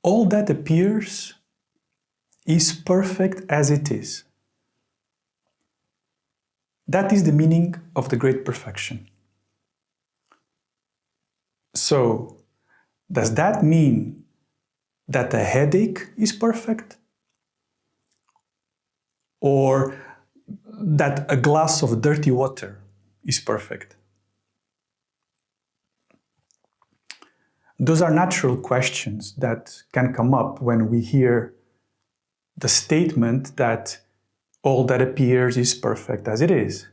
all that appears is perfect as it is. That is the meaning of the great perfection. So, does that mean that a headache is perfect? Or that a glass of dirty water is perfect? Those are natural questions that can come up when we hear the statement that all that appears is perfect as it is.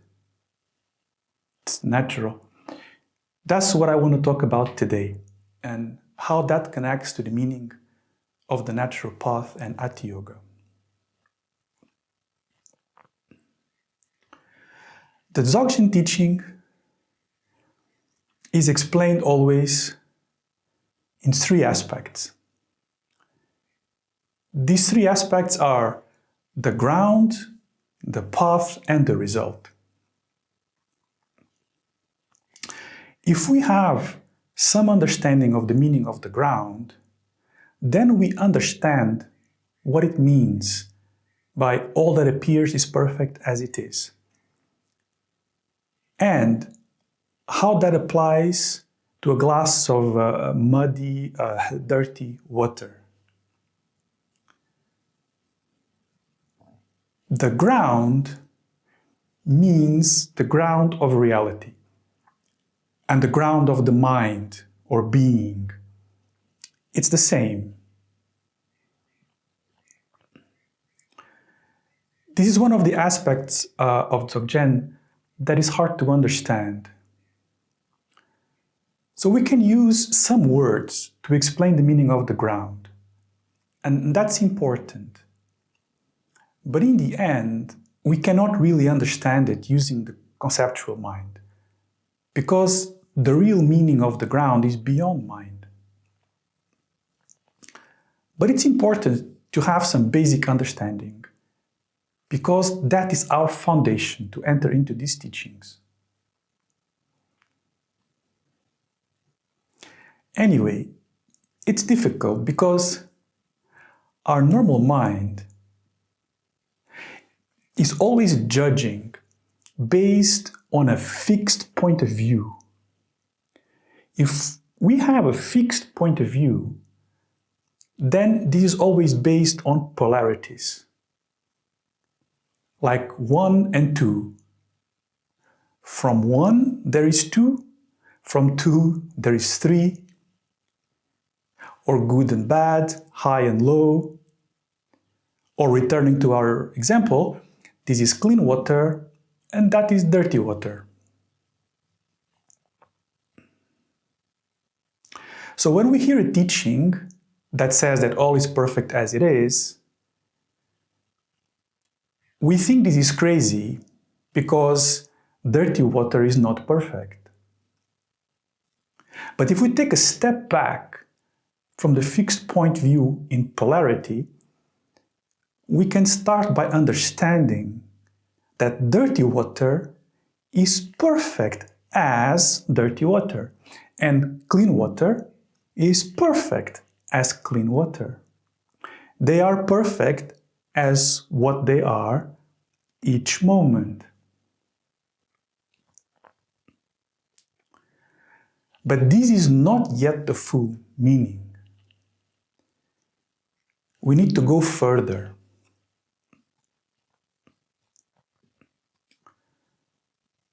It's natural. That's what I want to talk about today, and how that connects to the meaning of the natural path and Atiyoga. The Dzogchen teaching is explained always in three aspects. These three aspects are the ground, the path, and the result. If we have some understanding of the meaning of the ground, then we understand what it means by all that appears is perfect as it is, and how that applies to a glass of muddy, dirty water. The ground means the ground of reality and the ground of the mind or being. It's the same. This is one of the aspects of Dzogchen that is hard to understand. So we can use some words to explain the meaning of the ground, and that's important. But in the end, we cannot really understand it using the conceptual mind, because the real meaning of the ground is beyond mind. But it's important to have some basic understanding, because that is our foundation to enter into these teachings. Anyway, it's difficult because our normal mind is always judging based on a fixed point of view. If we have a fixed point of view, then this is always based on polarities, like 1 and 2. From 1 there is 2, from 2 there is 3, or good and bad, high and low. Or returning to our example, this is clean water and that is dirty water. So when we hear a teaching that says that all is perfect as it is, we think this is crazy because dirty water is not perfect. But if we take a step back from the fixed point view in polarity, we can start by understanding that dirty water is perfect as dirty water, and clean water is perfect as clean water. They are perfect as what they are each moment. But this is not yet the full meaning. We need to go further.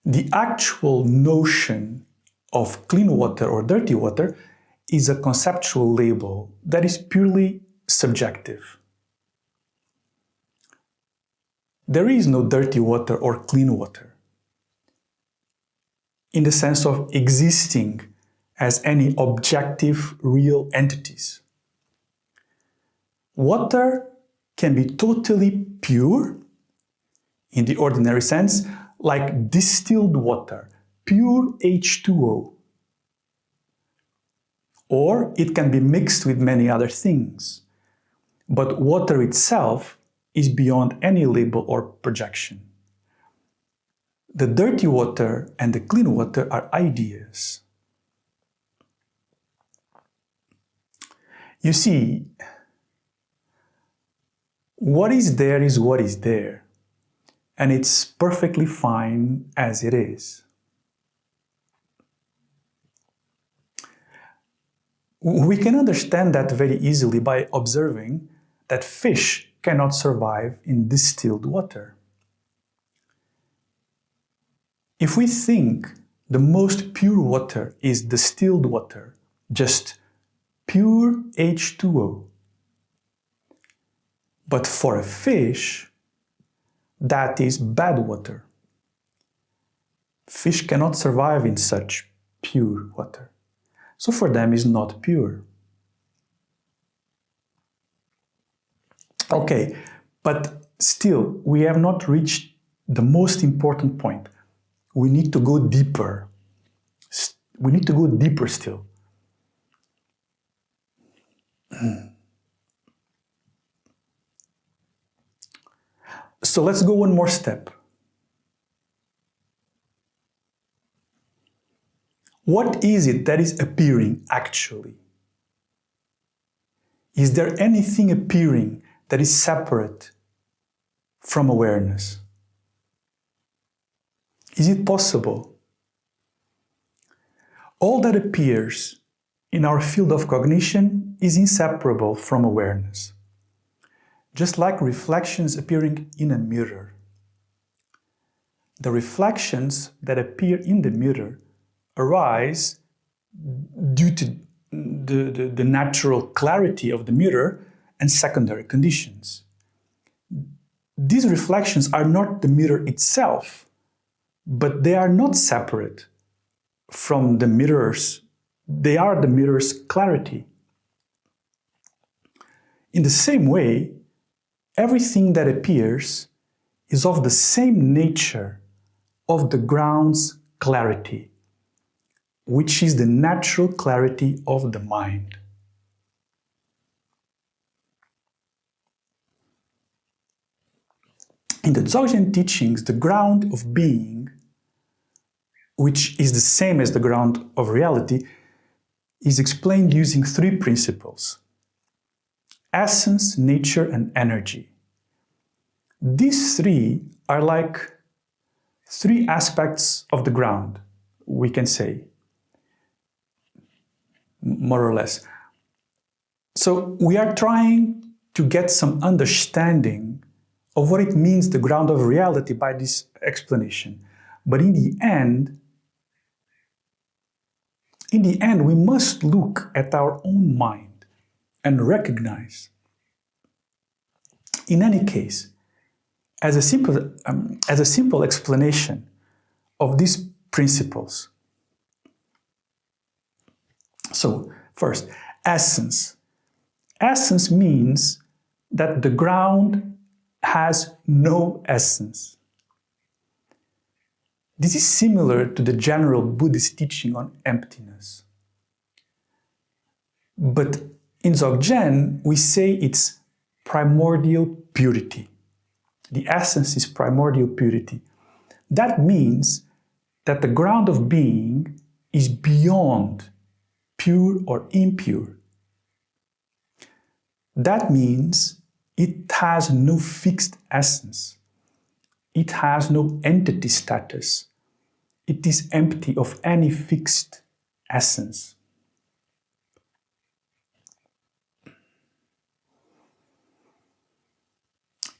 The actual notion of clean water or dirty water is a conceptual label that is purely subjective. There is no dirty water or clean water in the sense of existing as any objective, real entities. Water can be totally pure, in the ordinary sense, like distilled water, pure H2O. Or it can be mixed with many other things. But water itself is beyond any label or projection. The dirty water and the clean water are ideas. You see, what is there, and it's perfectly fine as it is. We can understand that very easily by observing that fish cannot survive in distilled water. If we think the most pure water is distilled water, just pure H2O, but for a fish, that is bad water. Fish cannot survive in such pure water. So for them it's not pure. Okay, but still, we have not reached the most important point. We need to go deeper. We need to go deeper still. So let's go one more step. What is it that is appearing actually? Is there anything appearing that is separate from awareness? Is it possible? All that appears in our field of cognition is inseparable from awareness, just like reflections appearing in a mirror. The reflections that appear in the mirror arise due to the natural clarity of the mirror and secondary conditions. These reflections are not the mirror itself, but they are not separate from the mirrors. They are the mirror's clarity. In the same way, everything that appears is of the same nature of the ground's clarity, which is the natural clarity of the mind. In the Dzogchen teachings, the ground of being, which is the same as the ground of reality, is explained using three principles: essence, nature, and energy. These three are like three aspects of the ground, we can say, more or less. So we are trying to get some understanding of what it means, the ground of reality, by this explanation. But in the end, we must look at our own mind and recognize, in any case, as a simple explanation of these principles. So, first, essence. Essence means that the ground has no essence. This is similar to the general Buddhist teaching on emptiness. But in Dzogchen, we say it's primordial purity. The essence is primordial purity. That means that the ground of being is beyond pure or impure. That means it has no fixed essence. It has no entity status. It is empty of any fixed essence.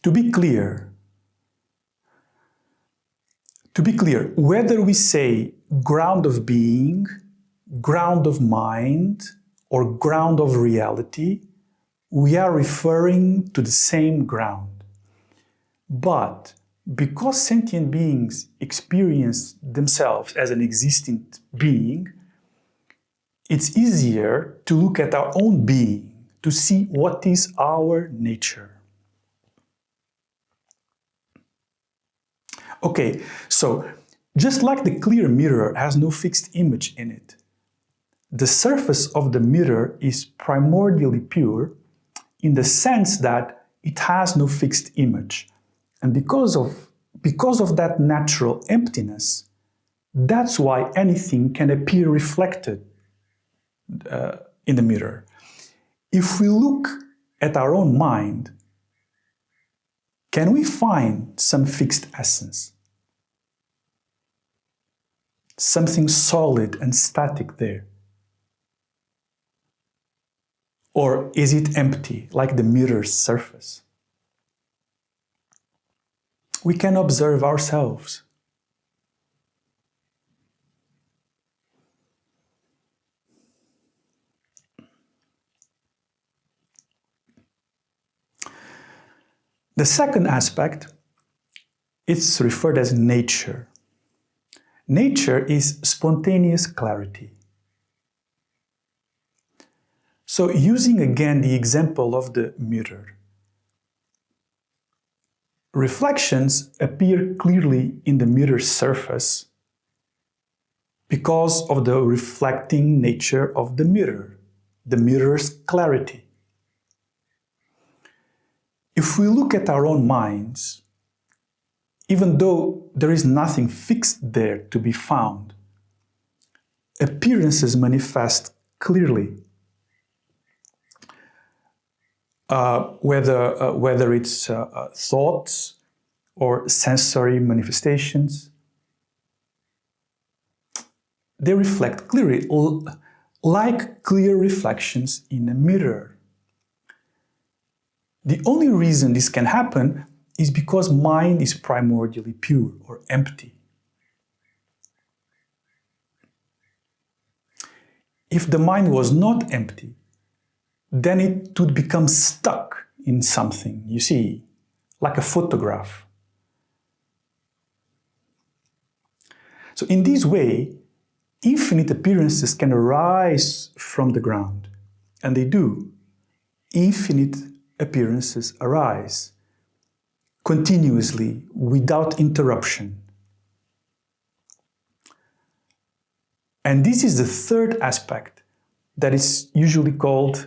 To be clear, whether we say ground of being, ground of mind, or ground of reality, we are referring to the same ground. But because sentient beings experience themselves as an existing being, it's easier to look at our own being, to see what is our nature. Okay, so just like the clear mirror has no fixed image in it, the surface of the mirror is primordially pure in the sense that it has no fixed image. And because of that natural emptiness, that's why anything can appear reflected in the mirror. If we look at our own mind, can we find some fixed essence? Something solid and static there? Or is it empty, like the mirror's surface? We can observe ourselves. The second aspect is referred as nature. Nature is spontaneous clarity. So using again the example of the mirror, reflections appear clearly in the mirror's surface because of the reflecting nature of the mirror's clarity. If we look at our own minds, even though there is nothing fixed there to be found, appearances manifest clearly. Whether it's thoughts or sensory manifestations, they reflect clearly, like clear reflections in a mirror. The only reason this can happen is because mind is primordially pure or empty. If the mind was not empty, then it would become stuck in something, you see, like a photograph. So in this way, infinite appearances can arise from the ground, and they do. Infinite appearances arise continuously, without interruption. And this is the third aspect that is usually called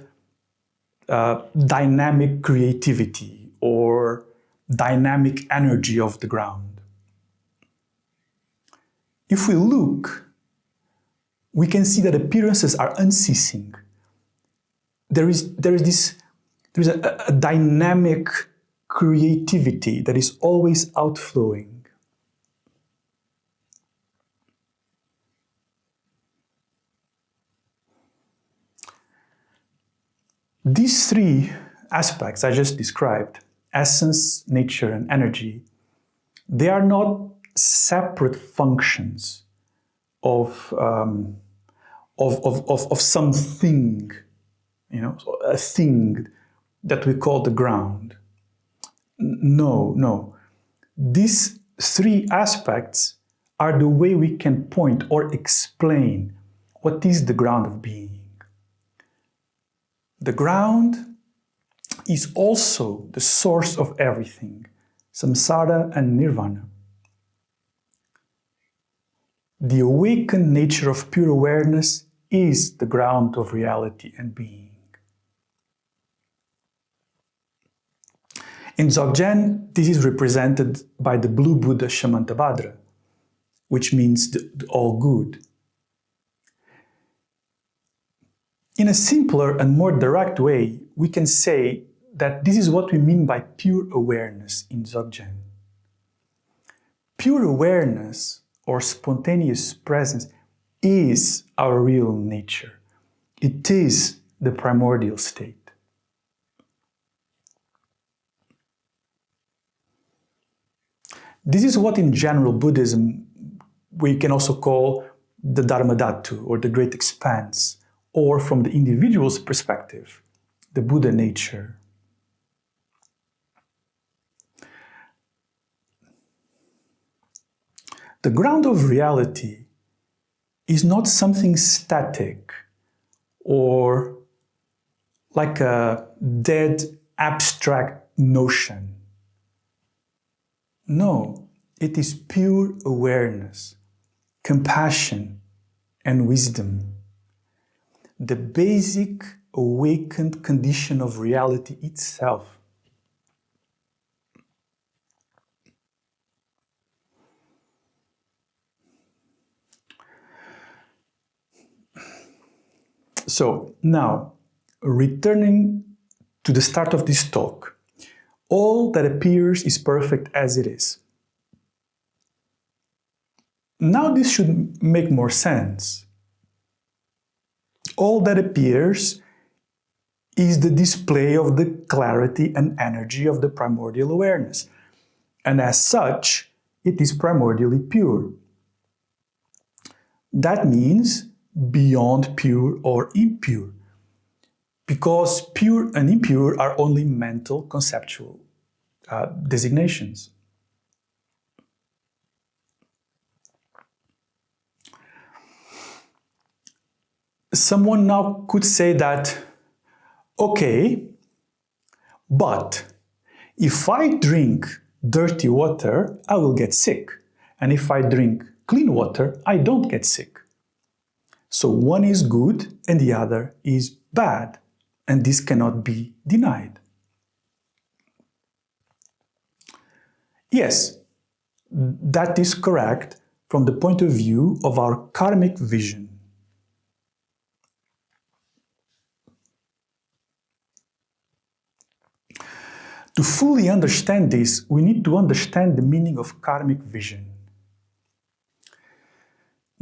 dynamic creativity or dynamic energy of the ground. If we look, we can see that appearances are unceasing. There is a dynamic creativity that is always outflowing. These three aspects I just described, essence, nature, and energy, they are not separate functions of something, a thing that we call the ground. No. These three aspects are the way we can point or explain what is the ground of being. The ground is also the source of everything, samsara and nirvana. The awakened nature of pure awareness is the ground of reality and being. In Dzogchen, this is represented by the blue Buddha Shamantabhadra, which means the all good. In a simpler and more direct way, we can say that this is what we mean by pure awareness in Dzogchen. Pure awareness or spontaneous presence is our real nature. It is the primordial state. This is what in general Buddhism we can also call the Dharma Dhatu, or the great expanse, or from the individual's perspective, the Buddha nature. The ground of reality is not something static or like a dead abstract notion. No, it is pure awareness, compassion, and wisdom. The basic awakened condition of reality itself. So now, returning to the start of this talk, all that appears is perfect as it is. Now this should make more sense. All that appears is the display of the clarity and energy of the primordial awareness, and as such, it is primordially pure. That means beyond pure or impure, because pure and impure are only mental, conceptual designations. Someone now could say that, okay, but if I drink dirty water, I will get sick. And if I drink clean water, I don't get sick. So one is good and the other is bad, and this cannot be denied. Yes, that is correct from the point of view of our karmic vision. To fully understand this, we need to understand the meaning of karmic vision.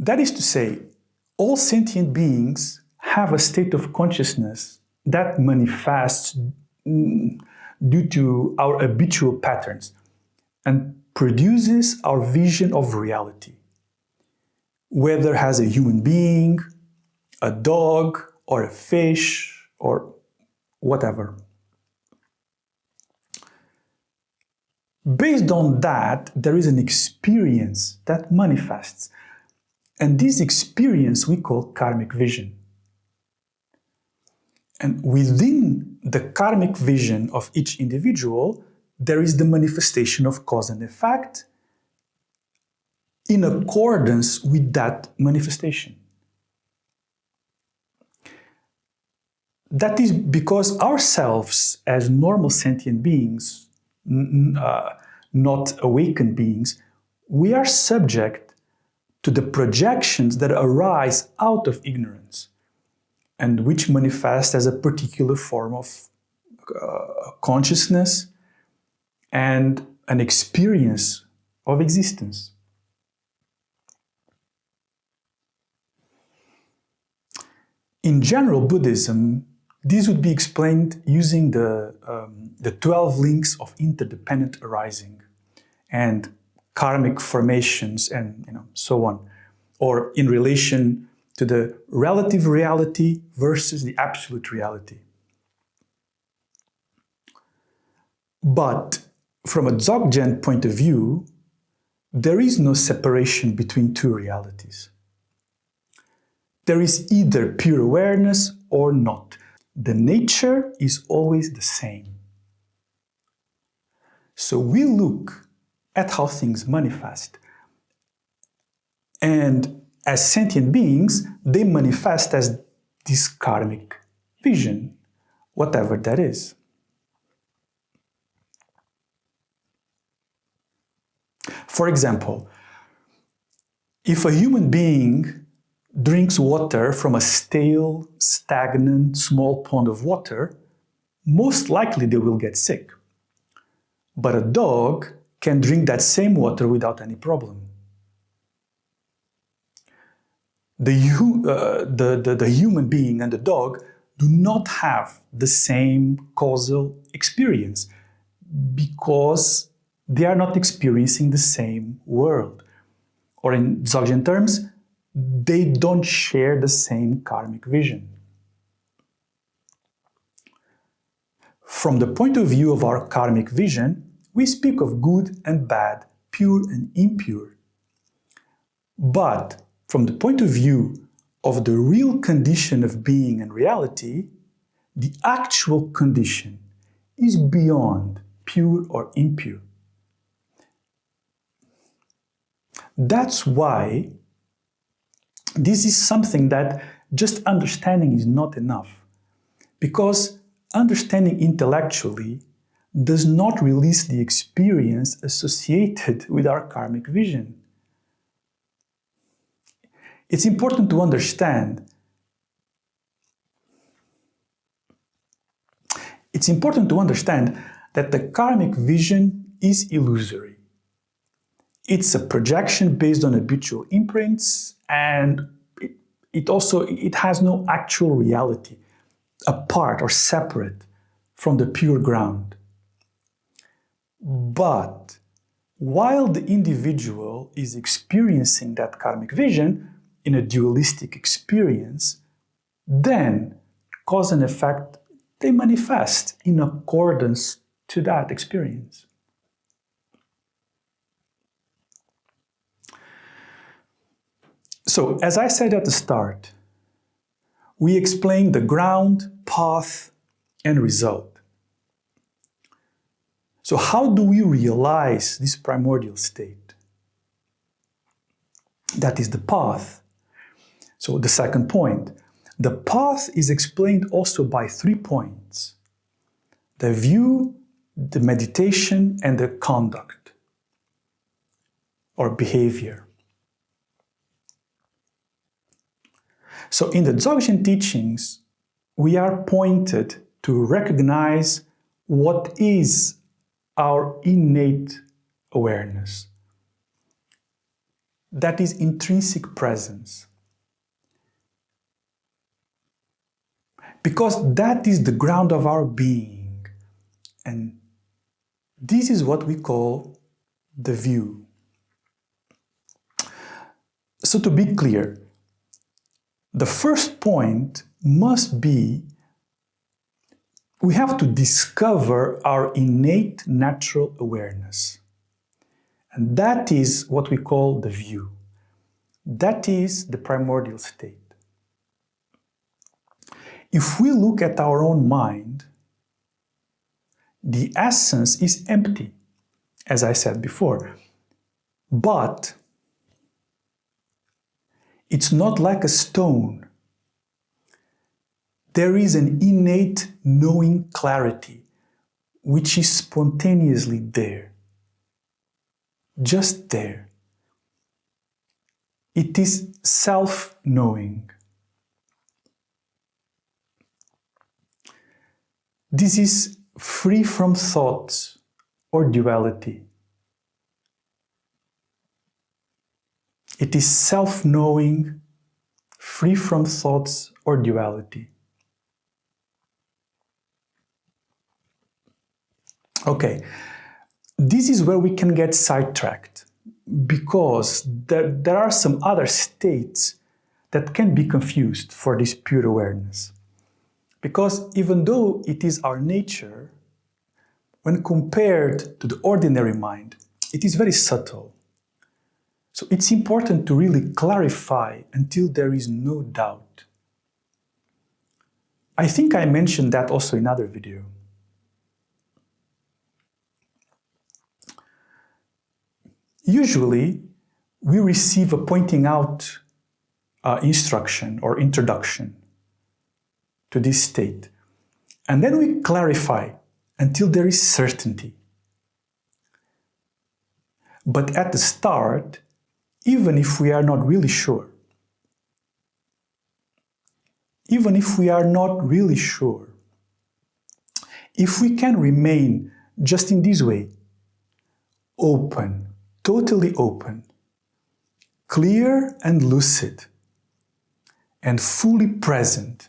That is to say, all sentient beings have a state of consciousness that manifests due to our habitual patterns and produces our vision of reality. Whether as a human being, a dog, or a fish, or whatever. Based on that, there is an experience that manifests. And this experience we call karmic vision. And within the karmic vision of each individual, there is the manifestation of cause and effect in accordance with that manifestation. That is because ourselves, as normal sentient beings, not awakened beings, we are subject to the projections that arise out of ignorance and which manifest as a particular form of consciousness and an experience of existence. In general Buddhism, this would be explained using the 12 links of interdependent arising and karmic formations and so on, or in relation to the relative reality versus the absolute reality. But from a Dzogchen point of view, there is no separation between two realities. There is either pure awareness or not. The nature is always the same. So we look at how things manifest. And as sentient beings, they manifest as this karmic vision, whatever that is. For example, if a human being drinks water from a stale, stagnant, small pond of water, most likely they will get sick. But a dog can drink that same water without any problem. The human being and the dog do not have the same causal experience because they are not experiencing the same world. Or in Dzogchen terms, they don't share the same karmic vision. From the point of view of our karmic vision, we speak of good and bad, pure and impure. But from the point of view of the real condition of being and reality, the actual condition is beyond pure or impure. That's why this is something that just understanding is not enough, because understanding intellectually does not release the experience associated with our karmic vision. It's important to understand it's important to understand that the karmic vision is illusory. It's a projection based on habitual imprints, and it has no actual reality, apart or separate from the pure ground. But while the individual is experiencing that karmic vision in a dualistic experience, then cause and effect, they manifest in accordance to that experience. So, as I said at the start, we explained the ground, path, and result. So how do we realize this primordial state? That is the path. So the second point, the path is explained also by 3 points: the view, the meditation, and the conduct or behavior. So in the Dzogchen teachings, we are pointed to recognize what is our innate awareness. That is intrinsic presence. Because that is the ground of our being. And this is what we call the view. So to be clear, the first point must be we have to discover our innate natural awareness. And that is what we call the view. That is the primordial state. If we look at our own mind, the essence is empty, as I said before. But it's not like a stone. There is an innate knowing clarity which is spontaneously there. Just there. It is self-knowing. This is free from thoughts or duality. It is self-knowing, free from thoughts or duality. Okay, this is where we can get sidetracked, because there are some other states that can be confused for this pure awareness. Because even though it is our nature, when compared to the ordinary mind, it is very subtle. So it's important to really clarify until there is no doubt. I think I mentioned that also in another video. Usually, we receive a pointing out instruction or introduction to this state. And then we clarify until there is certainty. But at the start, even if we are not really sure, if we can remain just in this way, open, totally open, clear and lucid, and fully present,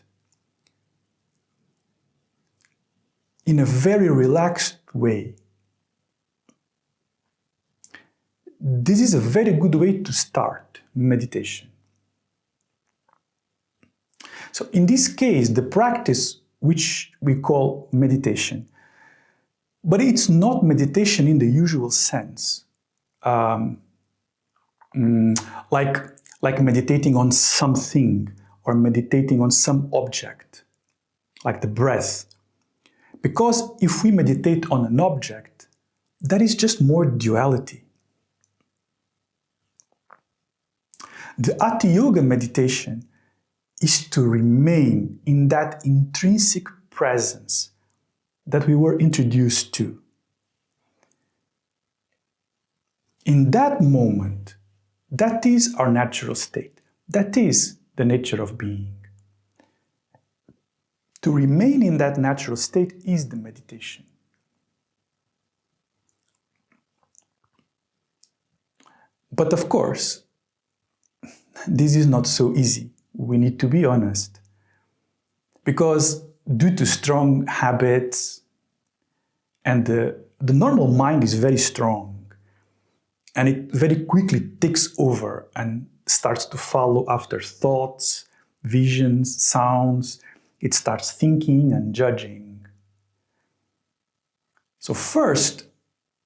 in a very relaxed way, this is a very good way to start meditation. So in this case, the practice which we call meditation, but it's not meditation in the usual sense, like meditating on something or meditating on some object, like the breath. Because if we meditate on an object, that is just more duality. The Atiyoga meditation is to remain in that intrinsic presence that we were introduced to. In that moment, that is our natural state. That is the nature of being. To remain in that natural state is the meditation. But of course, this is not so easy. We need to be honest. Because due to strong habits, and the normal mind is very strong, and it very quickly takes over and starts to follow after thoughts, visions, sounds. It starts thinking and judging. So first,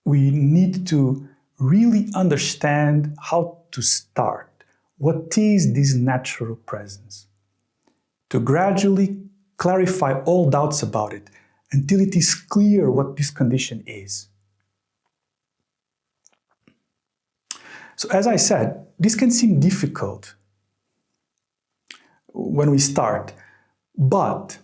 we need to really understand how to start. What is this natural presence? To gradually clarify all doubts about it until it is clear what this condition is. So as I said, this can seem difficult when we start, but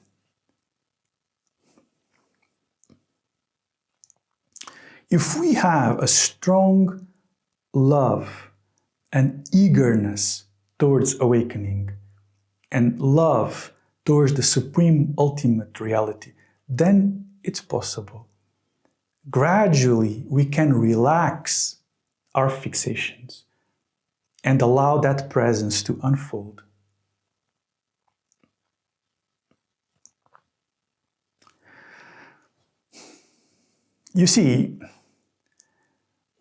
if we have a strong love and eagerness towards awakening and love towards the supreme ultimate reality, then it's possible. Gradually, we can relax our fixations and allow that presence to unfold. You see,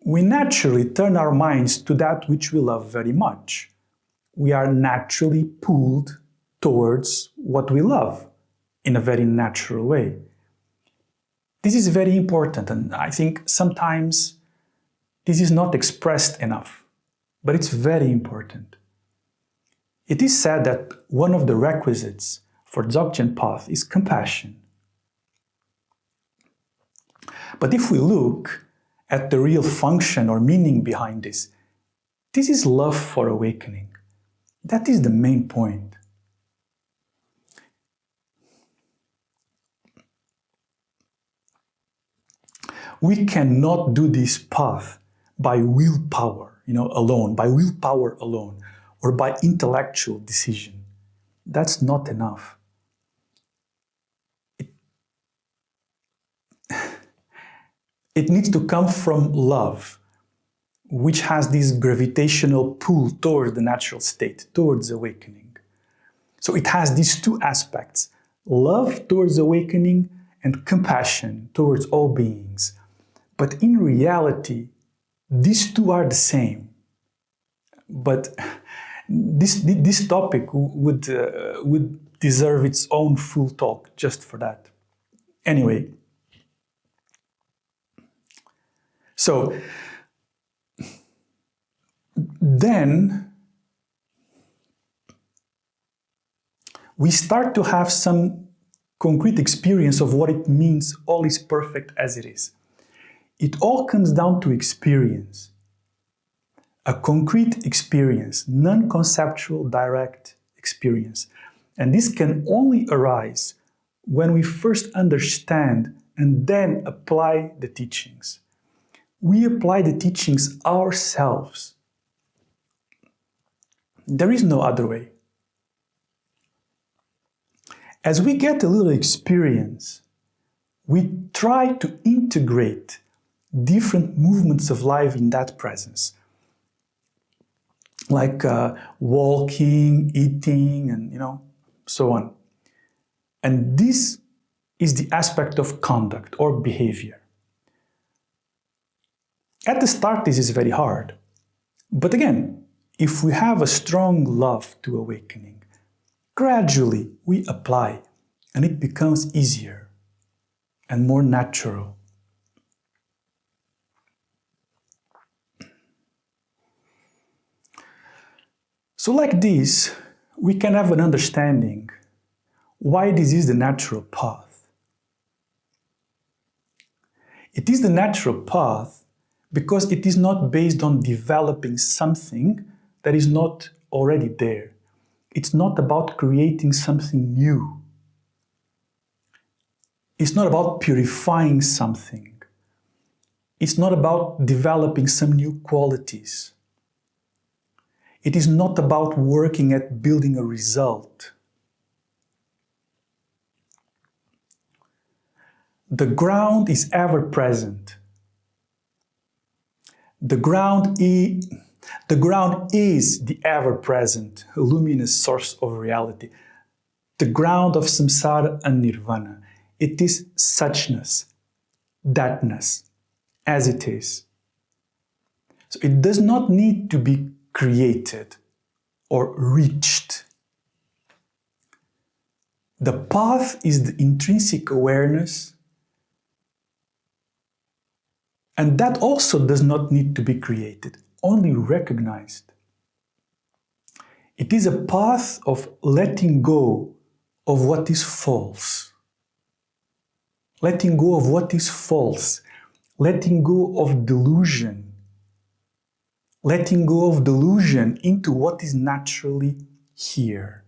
we naturally turn our minds to that which we love very much. We are naturally pulled towards what we love in a very natural way. This is very important, and I think sometimes this is not expressed enough, but it's very important. It is said that one of the requisites for Dzogchen path is compassion. But if we look at the real function or meaning behind this is love for awakening. That is the main point. We cannot do this path by willpower, alone, by willpower alone, or by intellectual decision. That's not enough. It needs to come from love, which has this gravitational pull towards the natural state, towards awakening. So it has these two aspects, love towards awakening and compassion towards all beings. But in reality, these two are the same. But this topic would deserve its own full talk just for that. Anyway, so then we start to have some concrete experience of what it means all is perfect as it is. It all comes down to experience. A concrete experience, non-conceptual, direct experience. And this can only arise when we first understand and then apply the teachings. We apply the teachings ourselves. There is no other way. As we get a little experience, we try to integrate different movements of life in that presence. Like walking, eating, and so on. And this is the aspect of conduct or behavior. At the start, this is very hard. But again, if we have a strong love to awakening, gradually we apply, and it becomes easier and more natural. So like this, we can have an understanding why this is the natural path. It is the natural path because it is not based on developing something that is not already there. It's not about creating something new. It's not about purifying something. It's not about developing some new qualities. It is not about working at building a result. The ground is ever present. The ground is the ever-present, luminous source of reality. The ground of samsara and nirvana. It is suchness, thatness, as it is. So it does not need to be created or reached. The path is the intrinsic awareness, and that also does not need to be created, only recognized. It is a path of letting go of what is false. Letting go of what is false. Letting go of delusion. Letting go of delusion into what is naturally here.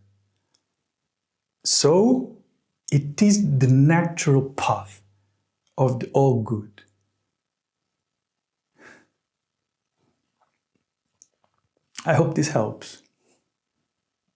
So, it is the natural path of the all good. I hope this helps.